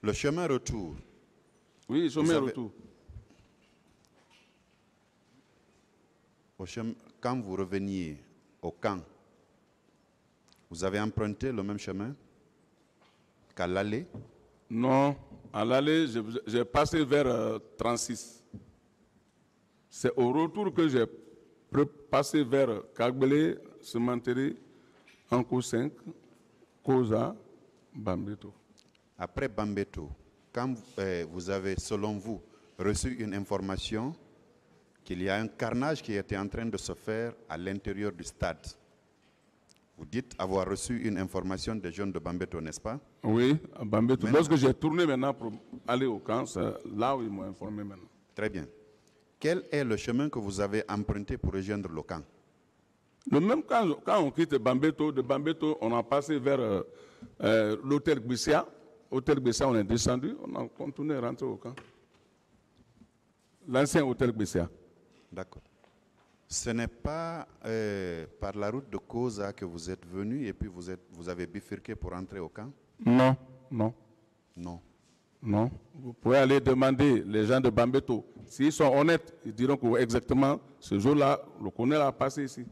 Le chemin retour. Oui, chemin retour. Quand vous reveniez au camp, vous avez emprunté le même chemin qu'à l'aller? Non, à l'aller, j'ai passé vers 36. C'est au retour que j'ai passé vers Kagbele, Sementeri, Anko 5, Koza, Bambeto. Après Bambeto, quand vous avez, selon vous, reçu une information qu'il y a un carnage qui était en train de se faire à l'intérieur du stade, vous dites avoir reçu une information des jeunes de Bambeto, n'est-ce pas? Oui, à Bambeto. Maintenant, lorsque j'ai tourné maintenant pour aller au camp, c'est là où ils m'ont informé maintenant. Très bien. Quel est le chemin que vous avez emprunté pour rejoindre le camp? Le même quand on quitte Bambeto, de Bambeto, on a passé vers l'hôtel Gbissia. Hôtel Gbissia, on est descendu, on a continué à rentrer au camp. L'ancien hôtel Gbissia. D'accord. Ce n'est pas par la route de Koza que vous êtes venu et puis vous avez bifurqué pour entrer au camp? Non, non. Non. Non. Vous pouvez aller demander les gens de Bambeto. S'ils sont honnêtes, ils diront que exactement ce jour-là, le colonel a passé ici.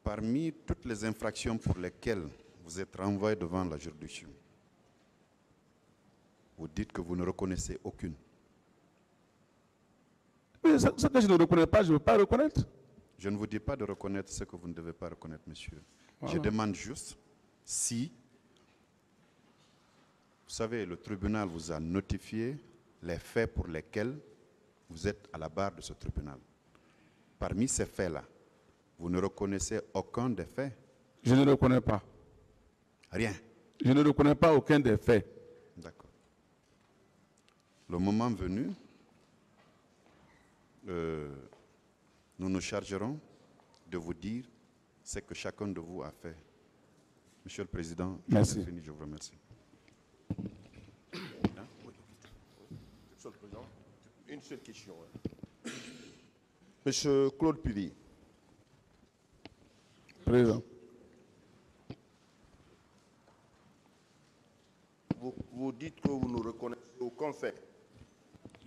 Parmi toutes les infractions pour lesquelles vous êtes renvoyé devant la juridiction, vous dites que vous ne reconnaissez aucune. Mais ce que je ne reconnais pas, je ne veux pas reconnaître. Je ne vous dis pas de reconnaître ce que vous ne devez pas reconnaître, monsieur. Voilà. Je demande juste si, vous savez, le tribunal vous a notifié les faits pour lesquels vous êtes à la barre de ce tribunal. Parmi ces faits-là, vous ne reconnaissez aucun des faits? Je ne reconnais pas. Rien? Je ne reconnais pas aucun des faits. D'accord. Le moment venu, nous nous chargerons de vous dire ce que chacun de vous a fait. Monsieur le Président, merci. Fini, je vous remercie. Monsieur le Président, une seule question. Monsieur Claude Pili. Président. Vous dites que vous ne reconnaissez aucun fait.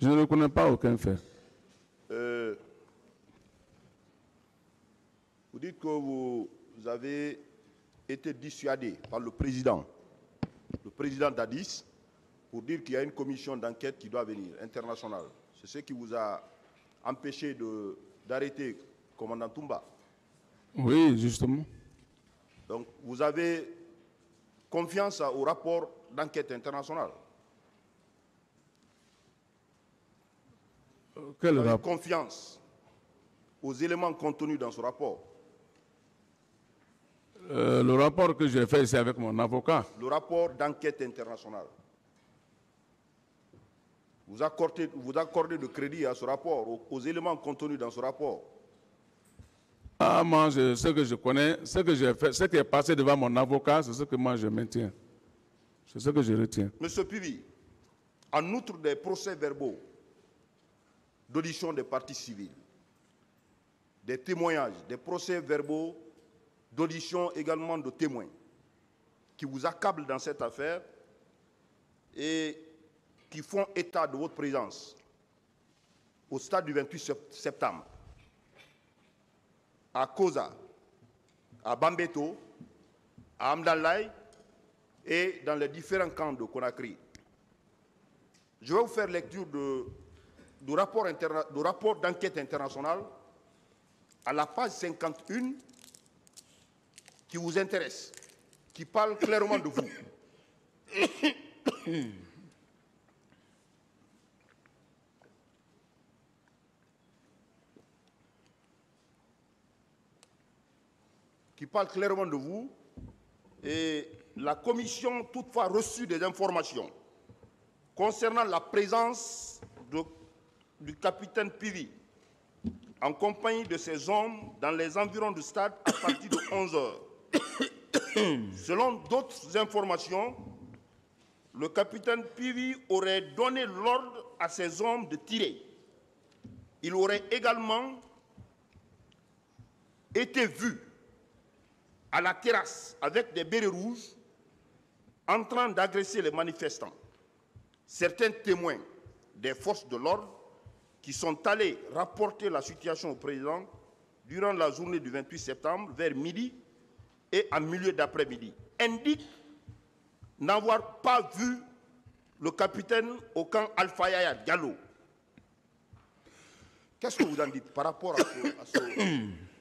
Je ne reconnais pas aucun fait. Vous dites que vous avez été dissuadé par le président d'Addis, pour dire qu'il y a une commission d'enquête qui doit venir, internationale. C'est ce qui vous a empêché d'arrêter commandant Toumba. Oui, justement. Donc, vous avez confiance au rapport d'enquête internationale. Quel vous avez rapport? confiance aux éléments contenus dans ce rapport. Le rapport que j'ai fait, c'est avec mon avocat. Le rapport d'enquête internationale. Vous accordez de crédit à ce rapport, aux éléments contenus dans ce rapport. Ah, moi, ce que je connais, ce que j'ai fait, ce qui est passé devant mon avocat, c'est ce que moi je maintiens. C'est ce que je retiens. Monsieur Pivi, en outre des procès-verbaux d'audition des parties civiles, des témoignages, des procès-verbaux d'audition également de témoins qui vous accablent dans cette affaire et qui font état de votre présence au stade du 28 septembre, à Koza, à Bambeto, à Amdalaï et dans les différents camps de Conakry. Je vais vous faire lecture du rapport d'enquête internationale à la page 51 qui vous intéresse, qui parle clairement de vous. Qui parle clairement de vous, et la commission toutefois reçu des informations concernant la présence du capitaine Pivi en compagnie de ses hommes dans les environs du stade à partir de 11 h. Selon d'autres informations, le capitaine Pivi aurait donné l'ordre à ses hommes de tirer. Il aurait également été vu à la terrasse avec des bérets rouges en train d'agresser les manifestants. Certains témoins des forces de l'ordre qui sont allés rapporter la situation au président durant la journée du 28 septembre vers midi et en milieu d'après-midi indiquent n'avoir pas vu le capitaine au camp Alpha Yaya Diallo. Qu'est-ce que vous en dites par rapport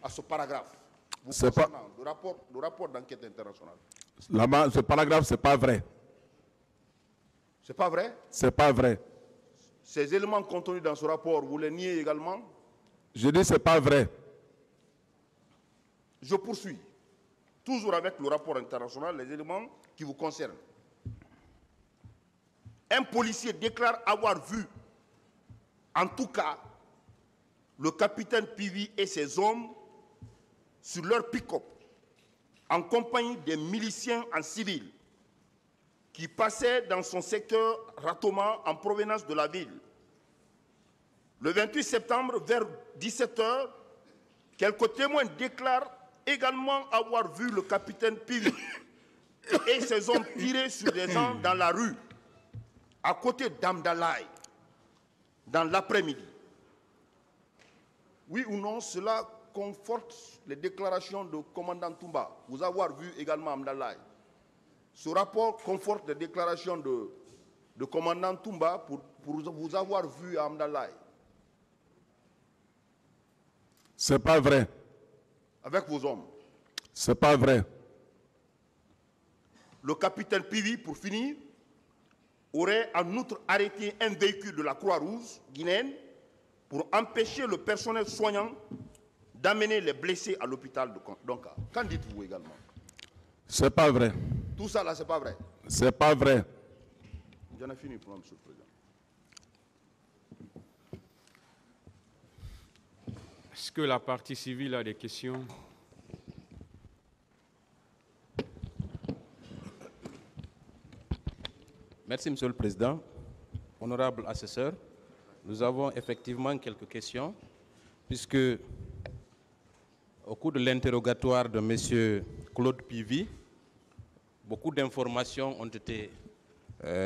à ce paragraphe le rapport d'enquête internationale? Là-bas, ce paragraphe, ce n'est pas vrai. C'est pas vrai? C'est pas vrai. Ces éléments contenus dans ce rapport, vous les niez également? Je dis c'est pas vrai. Je poursuis. Toujours avec le rapport international, les éléments qui vous concernent. Un policier déclare avoir vu, en tout cas, le capitaine Pivi et ses hommes sur leur pick-up, en compagnie des miliciens en civil, qui passaient dans son secteur Ratoma en provenance de la ville. Le 28 septembre, vers 17 h, quelques témoins déclarent également avoir vu le capitaine Pivi et ses hommes tirer sur des gens dans la rue, à côté d'Amdalaï, dans l'après-midi. Oui ou non, cela conforte les déclarations de commandant Toumba, vous avoir vu également Amdalaï. Ce rapport conforte les déclarations de commandant Toumba pour vous avoir vu à Amdalaï. C'est pas vrai. Avec vos hommes. C'est pas vrai. Le capitaine Pivi, pour finir, aurait en outre arrêté un véhicule de la Croix-Rouge guinéenne pour empêcher le personnel soignant d'amener les blessés à l'hôpital de Donka. Qu'en dites-vous également? C'est pas vrai. Tout ça là, c'est pas vrai. C'est pas vrai. J'en ai fini pour M. le Président. Est-ce que la partie civile a des questions? Merci, Monsieur le Président. Honorable assesseur, nous avons effectivement quelques questions, puisque au cours de l'interrogatoire de M. Claude Pivi, beaucoup d'informations ont été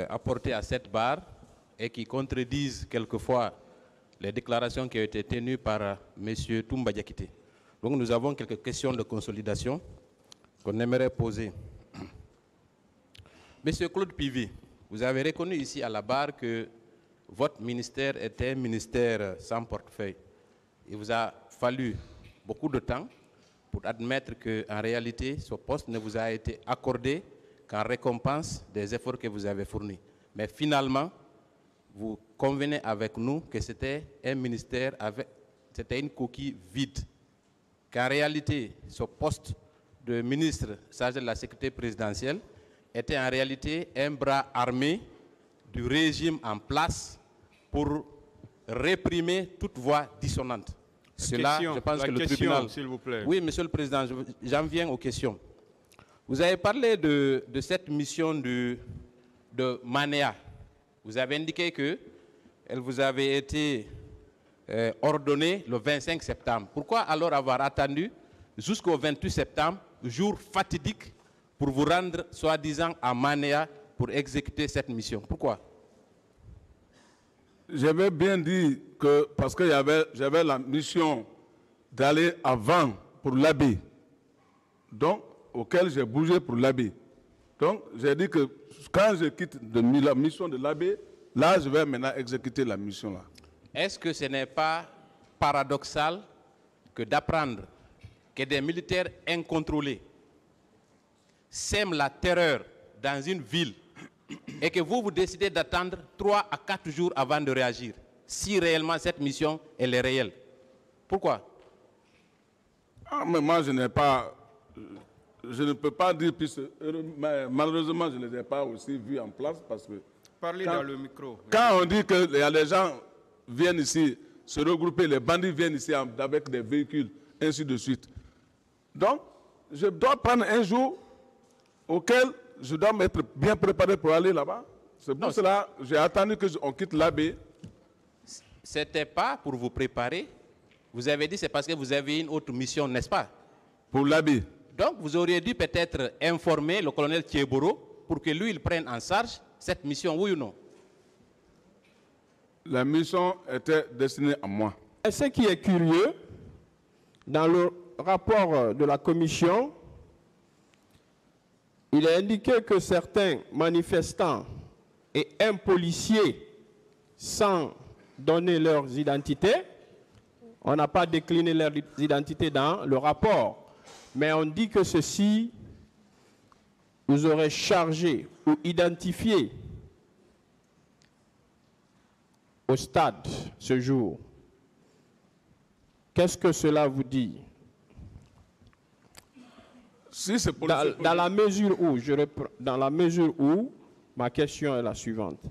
apportées à cette barre et qui contredisent quelquefois les déclarations qui ont été tenues par M. Toumba Diakité. Donc nous avons quelques questions de consolidation qu'on aimerait poser. M. Claude Pivi, vous avez reconnu ici à la barre que votre ministère était un ministère sans portefeuille. Il vous a fallu beaucoup de temps pour admettre qu'en réalité, ce poste ne vous a été accordé qu'en récompense des efforts que vous avez fournis. Mais finalement, vous convenez avec nous que c'était un ministère c'était une coquille vide. Qu'en réalité, ce poste de ministre chargé de la sécurité présidentielle était en réalité un bras armé du régime en place pour réprimer toute voix dissonante. Cela, je pense que le tribunal... s'il vous plaît. Oui, Monsieur le Président, j'en viens aux questions. Vous avez parlé de cette mission de Manéa. Vous avez indiqué qu'elle vous avait été ordonnée le 25 septembre. Pourquoi alors avoir attendu jusqu'au 28 septembre, jour fatidique, pour vous rendre, soi-disant, à Manéa pour exécuter cette mission? Pourquoi? J'avais bien dit que, parce que j'avais la mission d'aller avant pour l'abbé, donc auquel j'ai bougé pour l'abbé. Donc j'ai dit que quand je quitte la mission de l'abbé, là je vais maintenant exécuter la mission là. Est-ce que ce n'est pas paradoxal que d'apprendre que des militaires incontrôlés sèment la terreur dans une ville et que vous décidez d'attendre 3 à 4 jours avant de réagir, si réellement cette mission elle est réelle? Pourquoi? Mais moi je ne peux pas dire, puisque malheureusement je ne les ai pas aussi vus en place, parce que Parlez dans le micro. Quand on dit que les gens viennent ici se regrouper, les bandits viennent ici avec des véhicules, ainsi de suite. Donc, je dois prendre un jour auquel je dois m'être bien préparé pour aller là-bas. C'est pour cela que j'ai attendu qu'on quitte l'abbé. Ce n'était pas pour vous préparer. Vous avez dit c'est parce que vous avez une autre mission, n'est-ce pas? Pour l'abbé. Donc, vous auriez dû peut-être informer le colonel Thieboro pour que lui, il prenne en charge cette mission, oui ou non? La mission était destinée à moi. Et ce qui est curieux, dans le rapport de la commission, il est indiqué que certains manifestants et un policier, sans donner leurs identités, on n'a pas décliné leurs identités dans le rapport, mais on dit que ceux-ci vous auraient chargé ou identifié au stade ce jour. Qu'est-ce que cela vous dit? Si c'est pour dans la mesure où, ma question est la suivante.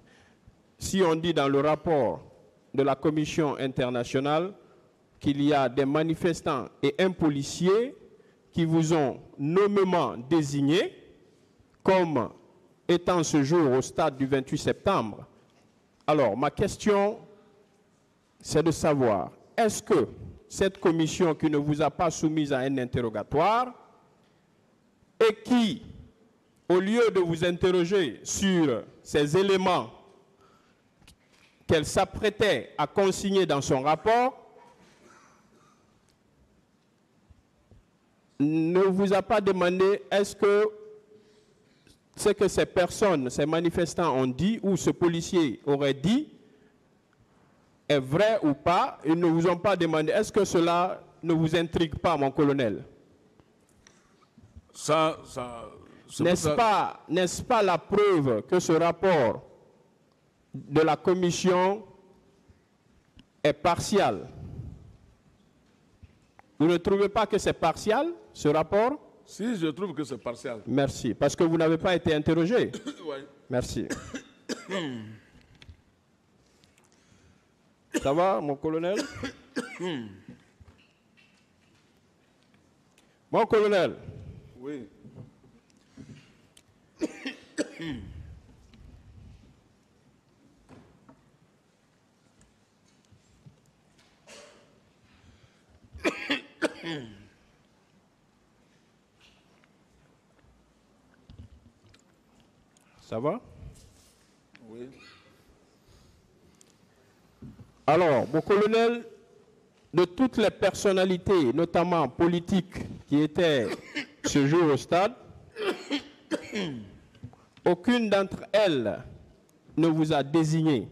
Si on dit dans le rapport de la Commission internationale qu'il y a des manifestants et un policier qui vous ont nommément désigné comme étant ce jour au stade du 28 septembre, alors ma question, c'est de savoir, est-ce que cette commission qui ne vous a pas soumise à un interrogatoire et qui, au lieu de vous interroger sur ces éléments qu'elle s'apprêtait à consigner dans son rapport, ne vous a pas demandé est-ce que ce que ces personnes, ces manifestants ont dit ou ce policier aurait dit est vrai ou pas. Ils ne vous ont pas demandé est-ce que cela ne vous intrigue pas, mon colonel? N'est-ce pas la preuve que ce rapport de la commission est partial? Vous ne trouvez pas que c'est partial, ce rapport? Si, je trouve que c'est partial. Merci. Parce que vous n'avez pas été interrogé. Oui. Merci. Ça va, mon colonel? Mon colonel? Oui. Ça va? Oui. Alors, mon colonel, de toutes les personnalités, notamment politiques, qui étaient ce jour au stade, aucune d'entre elles ne vous a désigné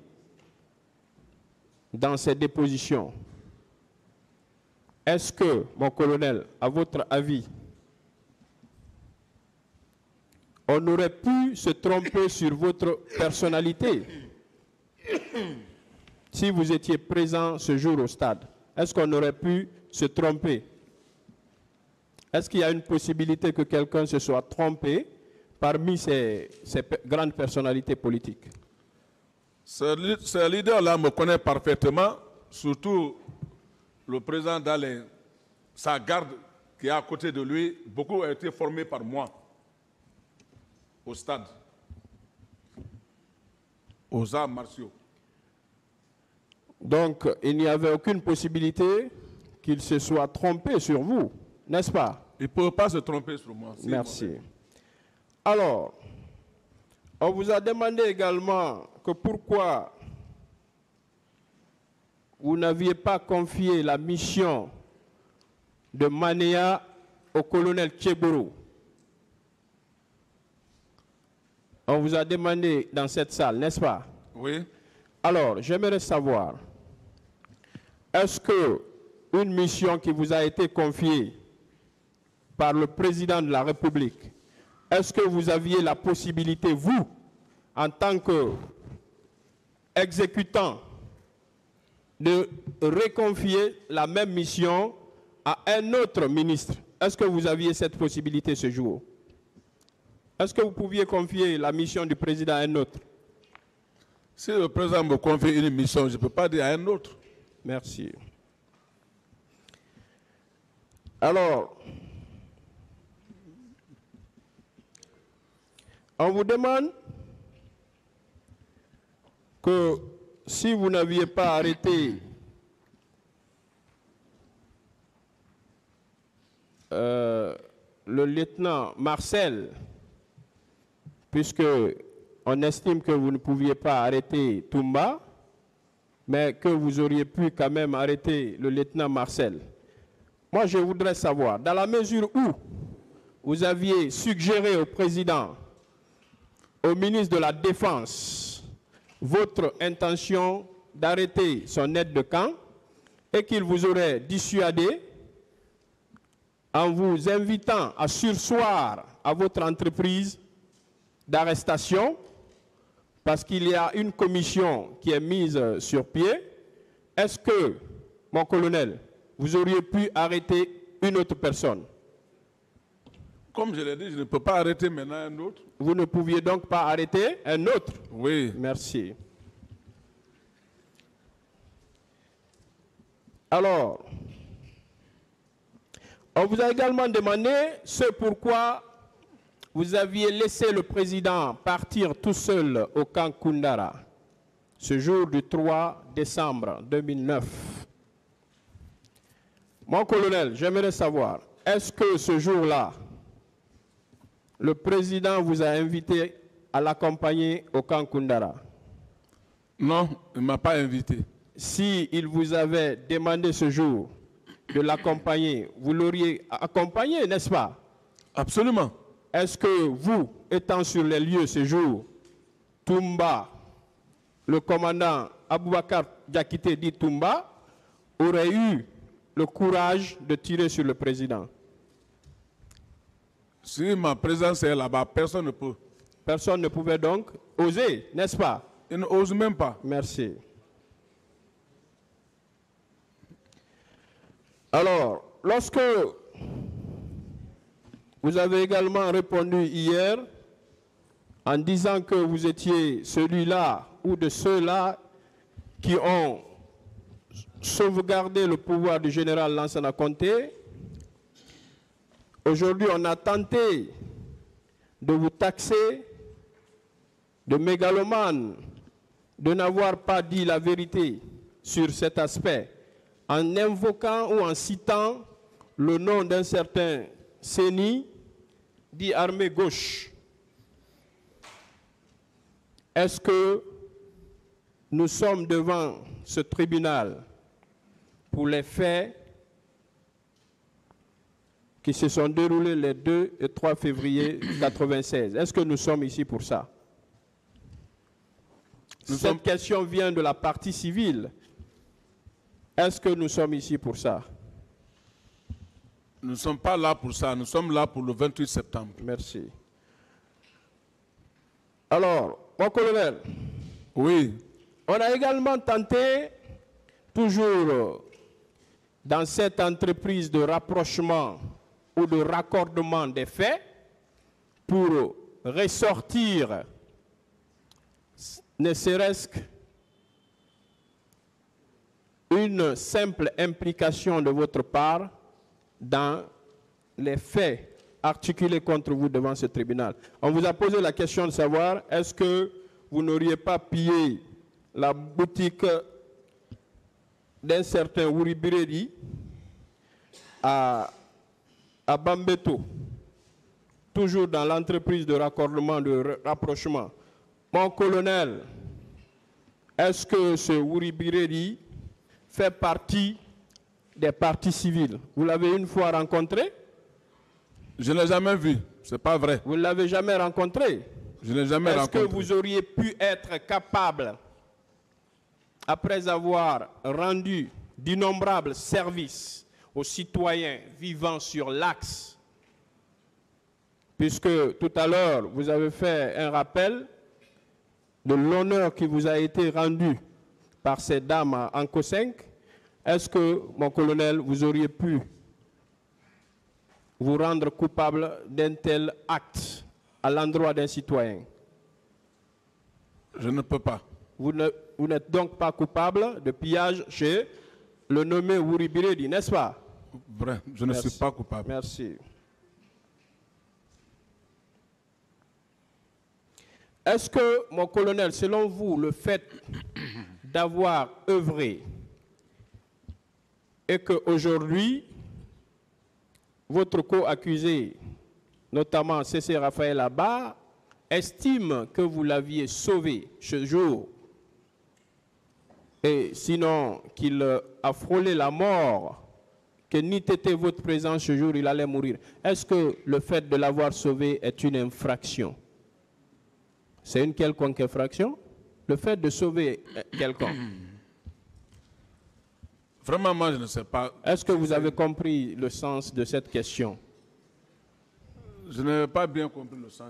dans ces dépositions. Est-ce que, mon colonel, à votre avis, on aurait pu se tromper sur votre personnalité si vous étiez présent ce jour au stade? Est-ce qu'on aurait pu se tromper? Est-ce qu'il y a une possibilité que quelqu'un se soit trompé parmi ces grandes personnalités politiques? Ce leader-là me connaît parfaitement, surtout le président Dalin, sa garde qui est à côté de lui, beaucoup a été formé par moi au stade, aux arts martiaux. Donc, il n'y avait aucune possibilité qu'il se soit trompé sur vous, n'est-ce pas? Il ne peut pas se tromper sur moi. Merci. Alors, on vous a demandé également que pourquoi vous n'aviez pas confié la mission de Manéa au colonel Tchéboro. On vous a demandé dans cette salle, n'est-ce pas? Oui. Alors, j'aimerais savoir, est-ce que une mission qui vous a été confiée par le président de la République, est-ce que vous aviez la possibilité, vous, en tant qu'exécutant, de reconfier la même mission à un autre ministre? Est-ce que vous aviez cette possibilité ce jour? Est-ce que vous pouviez confier la mission du président à un autre? Si le président me confie une mission, je ne peux pas dire à un autre. Merci. Alors, on vous demande que si vous n'aviez pas arrêté le lieutenant Marcel puisque on estime que vous ne pouviez pas arrêter Toumba, mais que vous auriez pu quand même arrêter le lieutenant Marcel. Moi, je voudrais savoir, dans la mesure où vous aviez suggéré au président, au ministre de la Défense, votre intention d'arrêter son aide de camp et qu'il vous aurait dissuadé en vous invitant à surseoir à votre entreprise d'arrestation parce qu'il y a une commission qui est mise sur pied, est-ce que, mon colonel, vous auriez pu arrêter une autre personne? Comme je l'ai dit, je ne peux pas arrêter maintenant un autre. Vous ne pouviez donc pas arrêter un autre? Oui. Merci. Alors, on vous a également demandé ce pourquoi vous aviez laissé le président partir tout seul au camp Koundara, ce jour du 3 décembre 2009. Mon colonel, j'aimerais savoir, est-ce que ce jour-là, le président vous a invité à l'accompagner au camp Koundara? Non, il ne m'a pas invité. Si il vous avait demandé ce jour de l'accompagner, vous l'auriez accompagné, n'est-ce pas? Absolument. Est-ce que vous, étant sur les lieux ce jour, Toumba, le commandant Aboubakar Diakité dit Toumba, aurait eu le courage de tirer sur le président? Si ma présence est là-bas, personne ne peut. Personne ne pouvait donc oser, n'est-ce pas? Il n'ose même pas. Merci. Alors, lorsque vous avez également répondu hier en disant que vous étiez celui-là ou de ceux-là qui ont sauvegardé le pouvoir du général Lansana Conté, aujourd'hui on a tenté de vous taxer de mégalomane, de n'avoir pas dit la vérité sur cet aspect, en invoquant ou en citant le nom d'un certain Séni, dit armée gauche. Est-ce que nous sommes devant ce tribunal pour les faits qui se sont déroulés les 2 et 3 février 1996? Est-ce que nous sommes ici pour ça? Cette question vient de la partie civile. Est-ce que nous sommes ici pour ça? Nous ne sommes pas là pour ça. Nous sommes là pour le 28 septembre. Merci. Alors, mon colonel. Oui. On a également tenté, toujours dans cette entreprise de rapprochement ou de raccordement des faits, pour ressortir, ne serait-ce qu'une simple implication de votre part dans les faits articulés contre vous devant ce tribunal. On vous a posé la question de savoir, est-ce que vous n'auriez pas pillé la boutique d'un certain Wuri Biredi à Bambeto, toujours dans l'entreprise de raccordement, de rapprochement. Mon colonel, est-ce que ce Wuri Biredi fait partie des partis civils? Vous l'avez une fois rencontré? Je ne l'ai jamais vu. Ce n'est pas vrai. Vous ne l'avez jamais rencontré? Je ne l'ai jamais rencontré. Est-ce que vous auriez pu être capable, après avoir rendu d'innombrables services aux citoyens vivant sur l'axe, puisque tout à l'heure, vous avez fait un rappel de l'honneur qui vous a été rendu par ces dames à Anko 5, est-ce que, mon colonel, vous auriez pu vous rendre coupable d'un tel acte à l'endroit d'un citoyen? Je ne peux pas. Vous n'êtes donc pas coupable de pillage chez le nommé Wuri Biredi, n'est-ce pas? Vrai, je ne suis pas coupable. Merci. Est-ce que, mon colonel, selon vous, le fait d'avoir œuvré et qu'aujourd'hui, votre co-accusé, notamment C.C. Raphaël Abba, estime que vous l'aviez sauvé ce jour, et sinon qu'il a frôlé la mort, que n'eût été votre présence ce jour, il allait mourir, est-ce que le fait de l'avoir sauvé est une infraction? C'est une quelconque infraction? Le fait de sauver quelqu'un? Vraiment, moi, je ne sais pas. Est-ce que vous avez compris le sens de cette question? Je n'ai pas bien compris le sens.